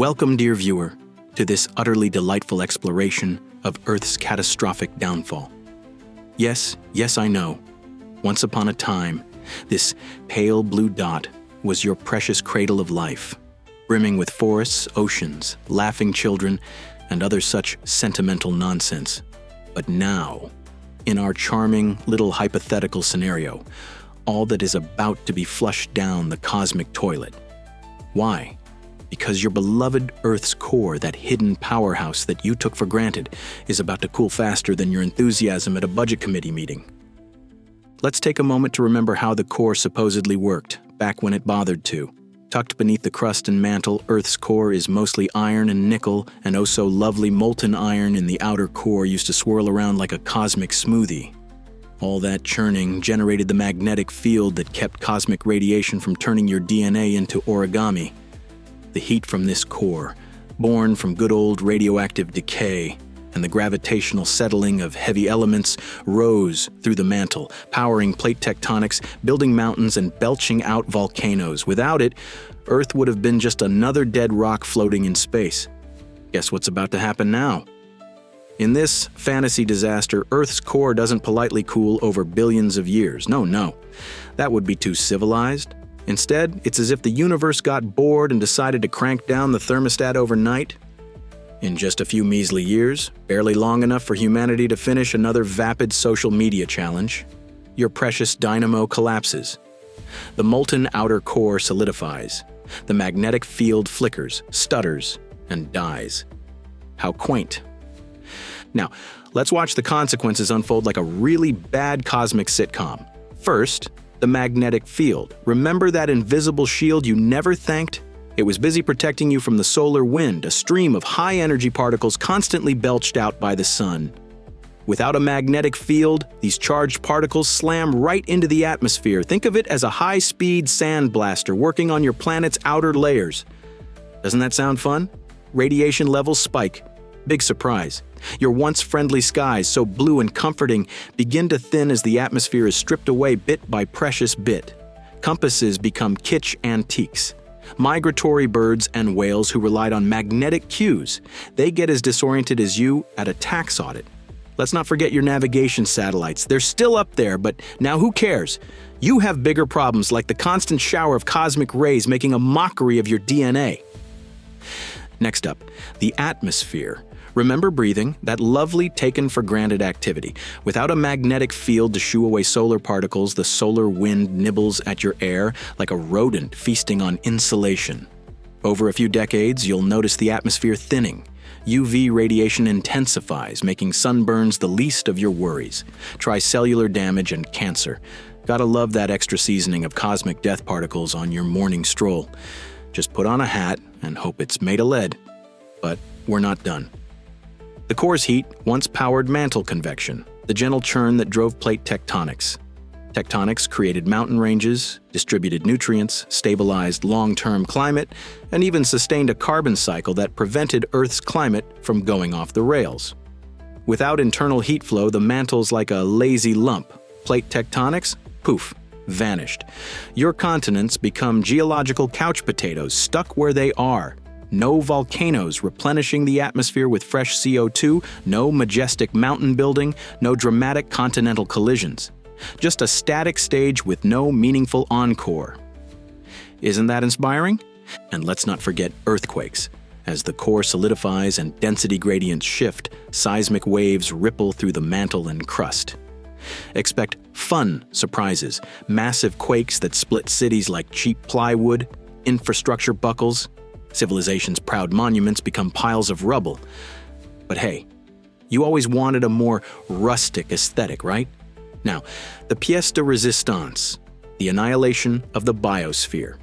Welcome, dear viewer, to this utterly delightful exploration of Earth's catastrophic downfall. Yes, I know. Once upon a time, this pale blue dot was your precious cradle of life, brimming with forests, oceans, laughing children, and other such sentimental nonsense. But now, in our charming little hypothetical scenario, all that is about to be flushed down the cosmic toilet. Why? Because your beloved Earth's core, that hidden powerhouse that you took for granted, is about to cool faster than your enthusiasm at a budget committee meeting. Let's take a moment to remember how the core supposedly worked, back when it bothered to. Tucked beneath the crust and mantle, Earth's core is mostly iron and nickel, and oh so lovely molten iron in the outer core used to swirl around like a cosmic smoothie. All that churning generated the magnetic field that kept cosmic radiation from turning your DNA into origami. The heat from this core, born from good old radioactive decay, and the gravitational settling of heavy elements rose through the mantle, powering plate tectonics, building mountains, and belching out volcanoes. Without it, Earth would have been just another dead rock floating in space. Guess what's about to happen now? In this fantasy disaster, Earth's core doesn't politely cool over billions of years. No. That would be too civilized. Instead, it's as if the universe got bored and decided to crank down the thermostat overnight. In just a few measly years, barely long enough for humanity to finish another vapid social media challenge, your precious dynamo collapses. The molten outer core solidifies. The magnetic field flickers, stutters, and dies. How quaint. Now, let's watch the consequences unfold like a really bad cosmic sitcom. First, the magnetic field. Remember that invisible shield you never thanked? It was busy protecting you from the solar wind, a stream of high-energy particles constantly belched out by the sun. Without a magnetic field, these charged particles slam right into the atmosphere. Think of it as a high-speed sandblaster working on your planet's outer layers. Doesn't that sound fun? Radiation levels spike. Big surprise. Your once friendly skies, so blue and comforting, begin to thin as the atmosphere is stripped away bit by precious bit. Compasses become kitsch antiques. Migratory birds and whales who relied on magnetic cues, they get as disoriented as you at a tax audit. Let's not forget your navigation satellites. They're still up there, but now who cares? You have bigger problems like the constant shower of cosmic rays making a mockery of your DNA. Next up, the atmosphere. Remember breathing, that lovely taken-for-granted activity. Without a magnetic field to shoo away solar particles, the solar wind nibbles at your air like a rodent feasting on insulation. Over a few decades, you'll notice the atmosphere thinning. UV radiation intensifies, making sunburns the least of your worries. Try cellular damage and cancer. Gotta love that extra seasoning of cosmic death particles on your morning stroll. Just put on a hat and hope it's made of lead. But we're not done. The core's heat once powered mantle convection, the gentle churn that drove plate tectonics. Tectonics created mountain ranges, distributed nutrients, stabilized long-term climate, and even sustained a carbon cycle that prevented Earth's climate from going off the rails. Without internal heat flow, the mantle's like a lazy lump. Plate tectonics, poof, vanished. Your continents become geological couch potatoes stuck where they are. No volcanoes replenishing the atmosphere with fresh CO2, no majestic mountain building, no dramatic continental collisions. Just a static stage with no meaningful encore. Isn't that inspiring? And let's not forget earthquakes. As the core solidifies and density gradients shift, seismic waves ripple through the mantle and crust. Expect fun surprises, massive quakes that split cities like cheap plywood, infrastructure buckles. Civilization's proud monuments become piles of rubble. But hey, you always wanted a more rustic aesthetic, right? Now, the pièce de résistance, the annihilation of the biosphere.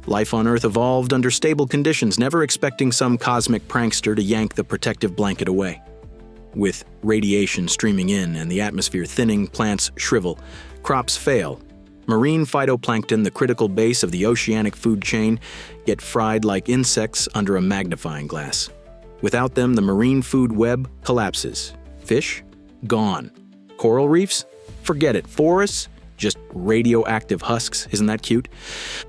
Life on Earth evolved under stable conditions, never expecting some cosmic prankster to yank the protective blanket away. With radiation streaming in and the atmosphere thinning, plants shrivel, crops fail. Marine phytoplankton, the critical base of the oceanic food chain, get fried like insects under a magnifying glass. Without them, the marine food web collapses. Fish? Gone. Coral reefs? Forget it. Forests? Just radioactive husks, isn't that cute?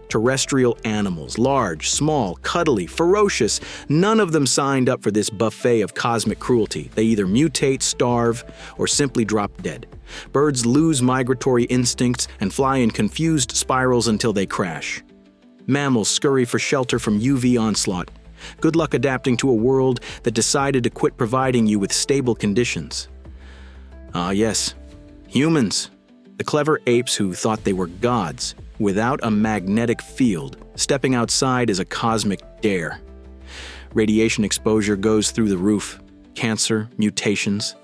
Terrestrial animals, large, small, cuddly, ferocious, none of them signed up for this buffet of cosmic cruelty. They either mutate, starve, or simply drop dead. Birds lose migratory instincts and fly in confused spirals until they crash. Mammals scurry for shelter from UV onslaught. Good luck adapting to a world that decided to quit providing you with stable conditions. Ah, yes, humans. The clever apes who thought they were gods. Without a magnetic field, stepping outside is a cosmic dare. Radiation exposure goes through the roof. Cancer, mutations.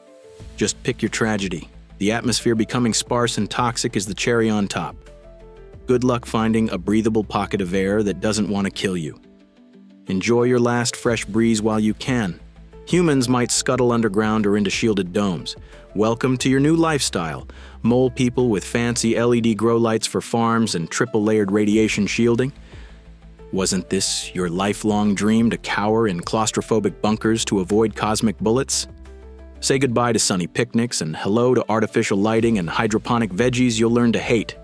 Just pick your tragedy. The atmosphere becoming sparse and toxic is the cherry on top. Good luck finding a breathable pocket of air that doesn't want to kill you. Enjoy your last fresh breeze while you can. Humans might scuttle underground or into shielded domes. Welcome to your new lifestyle. Mole people with fancy LED grow lights for farms and triple-layered radiation shielding. Wasn't this your lifelong dream to cower in claustrophobic bunkers to avoid cosmic bullets? Say goodbye to sunny picnics and hello to artificial lighting and hydroponic veggies you'll learn to hate.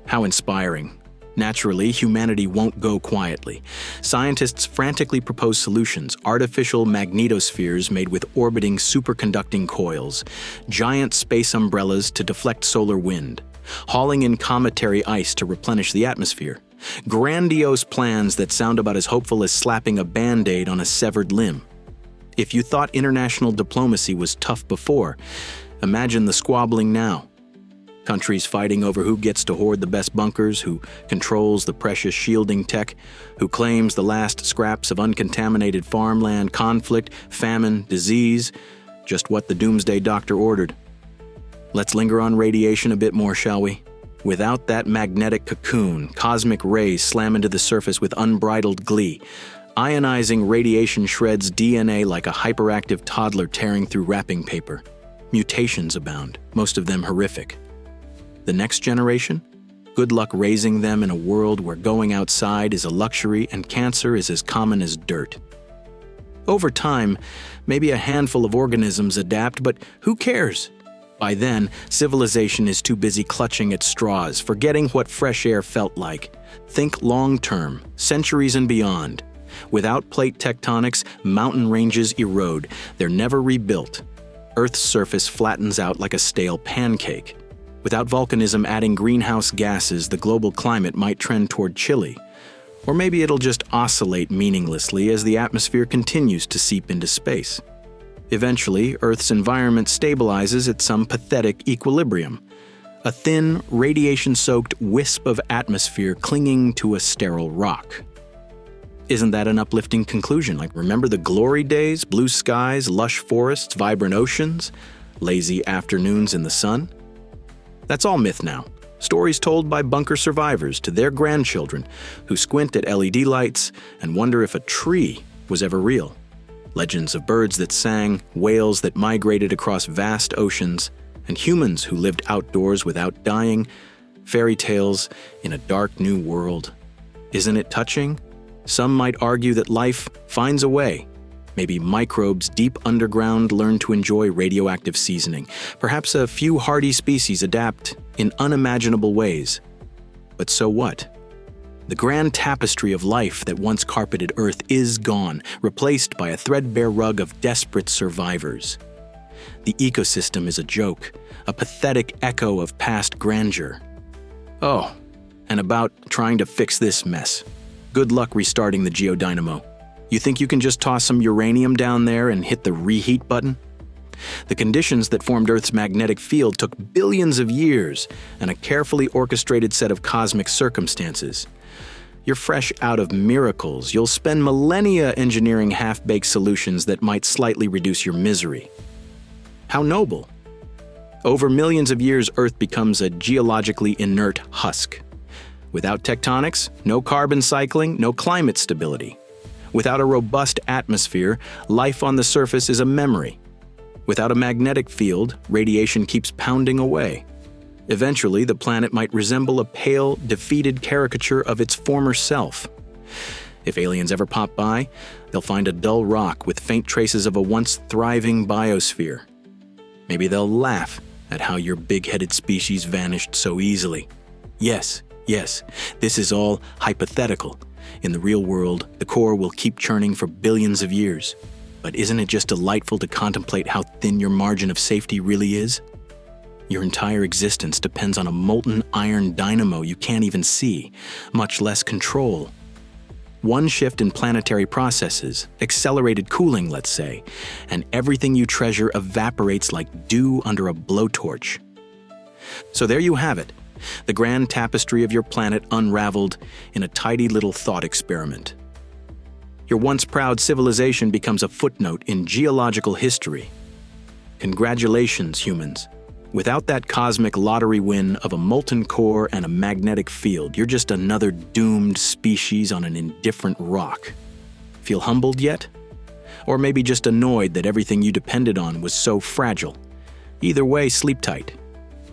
How inspiring. Naturally, humanity won't go quietly. Scientists frantically propose solutions: artificial magnetospheres made with orbiting superconducting coils, giant space umbrellas to deflect solar wind, hauling in cometary ice to replenish the atmosphere, grandiose plans that sound about as hopeful as slapping a Band-Aid on a severed limb. If you thought international diplomacy was tough before, imagine the squabbling now. Countries fighting over who gets to hoard the best bunkers, who controls the precious shielding tech, who claims the last scraps of uncontaminated farmland, conflict, famine, disease, just what the Doomsday doctor ordered. Let's linger on radiation a bit more, shall we? Without that magnetic cocoon, cosmic rays slam into the surface with unbridled glee. Ionizing radiation shreds DNA like a hyperactive toddler tearing through wrapping paper. Mutations abound, most of them horrific. The next generation? Good luck raising them in a world where going outside is a luxury and cancer is as common as dirt. Over time, maybe a handful of organisms adapt, but who cares? By then, civilization is too busy clutching at straws, forgetting what fresh air felt like. Think long-term, centuries and beyond. Without plate tectonics, mountain ranges erode. They're never rebuilt. Earth's surface flattens out like a stale pancake. Without volcanism adding greenhouse gases, the global climate might trend toward chilly. Or maybe it'll just oscillate meaninglessly as the atmosphere continues to seep into space. Eventually, Earth's environment stabilizes at some pathetic equilibrium. A thin, radiation-soaked wisp of atmosphere clinging to a sterile rock. Isn't that an uplifting conclusion? Like, remember the glory days, blue skies, lush forests, vibrant oceans, lazy afternoons in the sun? That's all myth now. Stories told by bunker survivors to their grandchildren who squint at LED lights and wonder if a tree was ever real. Legends of birds that sang, whales that migrated across vast oceans, and humans who lived outdoors without dying. Fairy tales in a dark new world. Isn't it touching? Some might argue that life finds a way. Maybe microbes deep underground learn to enjoy radioactive seasoning. Perhaps a few hardy species adapt in unimaginable ways. But so what? The grand tapestry of life that once carpeted Earth is gone, replaced by a threadbare rug of desperate survivors. The ecosystem is a joke, a pathetic echo of past grandeur. Oh, and about trying to fix this mess. Good luck restarting the geodynamo. You think you can just toss some uranium down there and hit the reheat button? The conditions that formed Earth's magnetic field took billions of years and a carefully orchestrated set of cosmic circumstances. You're fresh out of miracles. You'll spend millennia engineering half-baked solutions that might slightly reduce your misery. How noble! Over millions of years, Earth becomes a geologically inert husk. Without tectonics, no carbon cycling, no climate stability. Without a robust atmosphere, life on the surface is a memory. Without a magnetic field, radiation keeps pounding away. Eventually, the planet might resemble a pale, defeated caricature of its former self. If aliens ever pop by, they'll find a dull rock with faint traces of a once thriving biosphere. Maybe they'll laugh, at how your big-headed species vanished so easily. Yes, this is all hypothetical. In the real world, the core will keep churning for billions of years. But isn't it just delightful to contemplate how thin your margin of safety really is? Your entire existence depends on a molten iron dynamo you can't even see, much less control. One shift in planetary processes, accelerated cooling, let's say, and everything you treasure evaporates like dew under a blowtorch. So there you have it, the grand tapestry of your planet unraveled in a tidy little thought experiment. Your once proud civilization becomes a footnote in geological history. Congratulations, humans. Without that cosmic lottery win of a molten core and a magnetic field, you're just another doomed species on an indifferent rock. Feel humbled yet? Or maybe just annoyed that everything you depended on was so fragile? Either way, sleep tight,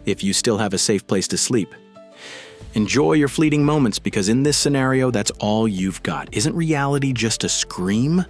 if you still have a safe place to sleep. Enjoy your fleeting moments, because in this scenario, that's all you've got. Isn't reality just a scream?